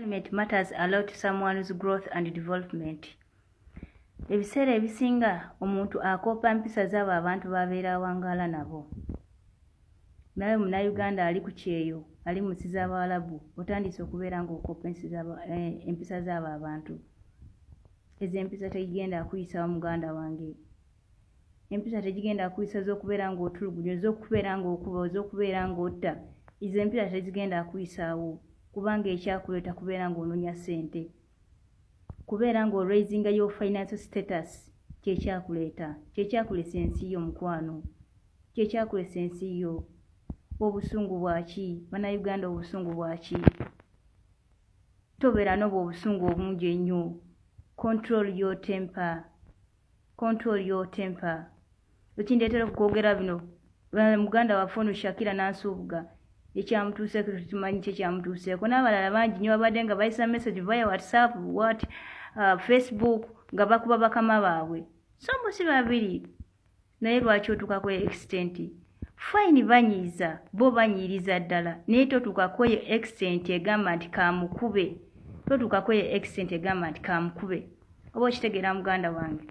Environment matters a lot to someone's growth and development. Ebiseera ebisinga omuntu akoopa mpisa z'abo abantu babeera awangaala nabo. Naye Munnayuganda ali ku kyeyo, ali mu nsi z'Abawalabu, otandise okubeera ng'okoopa empisa z'abo abantu. Ezo empisa tegigenda kuyisa Muganda wange. Empisa tegigenda kuyisa z'okubeera ng'otulugunya, z'okubeera ng'okuba, z'okubeera ng'otta. Ezo empisa tegigenda kuyisaawo. Kubanga ekyakuleeta kubeera ng'onoonya ssente. Kubeera ng'oraisinga your financial status kyekyakuleeta. Kyekyakulesa ensi yo mukwano. Kyekyakulesa ensi yo. Obusungu bwaki? Bannayuganda obusungu bwaki? Tobeera n'obwo obusungu obungi ennyo. Control your temper. Control your temper. Ekindeetera okwogera bino, Muganda waffe ono Shakira n'ansuubuga. Ekyamutuuseeko tukimanyi kyekyamutuuseeko. N'abalala bangi nnyo babadde nga bayisa message via WhatsApp, Facebook nga bakuba bakama baabwe. So mbusi babiri. Naye lwaki otuukako extent? Fine banyiiza, bo banyiiriza ddala. Naye totuukako extent egamba nti kamukube. Totuukako extent egamba nti kamukube. Oba okitegeera Muganda wange.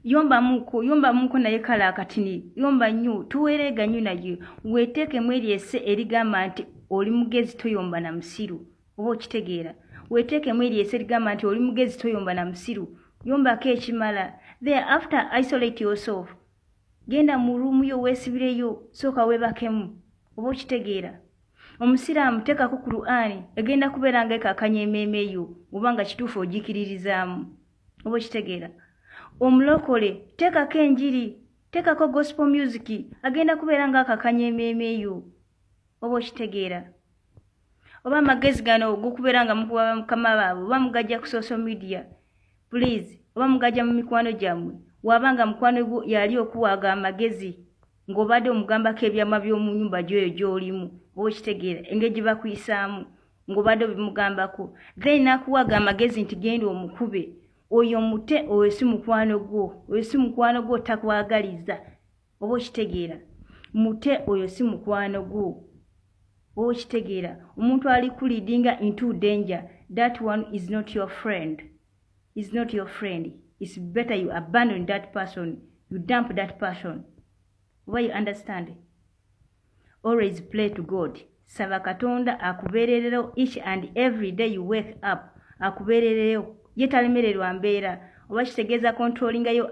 Yomba muko naye kala akatini. Yomba nnyo, tuwereega nnyo naye. Weeteekemu eryesse erigamba nti oli mugezi toyomba na musiru. Oba okitegeera. Weeteekemu eryesse erigamba nti oli mugezi toyomba na musiru. Yombako ekimala. Thereafter isolate yourself. Genda mu room yo weesibireyo, sooka weebakemu. Oba okitegeera. Omusiraamu teekako Qur'ani egenda kubeera ng'ekakanya emmeeme yo, obanga kituufu ogikiririzaamu. Oba okitegeera. Omulokole teekako enjiri, teekako gospel music agenda kubeera ng'akakanya emmeeme yo. Oba okitegeera. Oba amagezi gano gokubeera nga mukuba mukama baabwe, oba mugajja ku social media. Please, oba mugajja mu mikwano gyammwe. Wabanga mukwano gwo yali okuwaaga amagezi ng'obadde omugambako ebyama by'omu nnyumba gy'oyo gy'olimu. Oba okitegeera. Engeri gye bakuyisaamu ng'obadde obimugambako. Then n'akuwaaga amagezi nti genda omukube. Oyo mute, oyo si mukwano gwo. Oyo si mukwano gwo takwagaliza. Oba okitegeera. Mute, oyo si mukwano gwo. Oba okitegeera. Omuntu ali kuleadinga into danger. That one is not your friend. Is not your friend. It's better you abandon that person. You dump that person. Why you understand? Always pray to God. Saba Katonda akubeererero each and every day you wake up. Akubeererero. Ye talemererwa mbeera. Oba kitegeeza controlling yo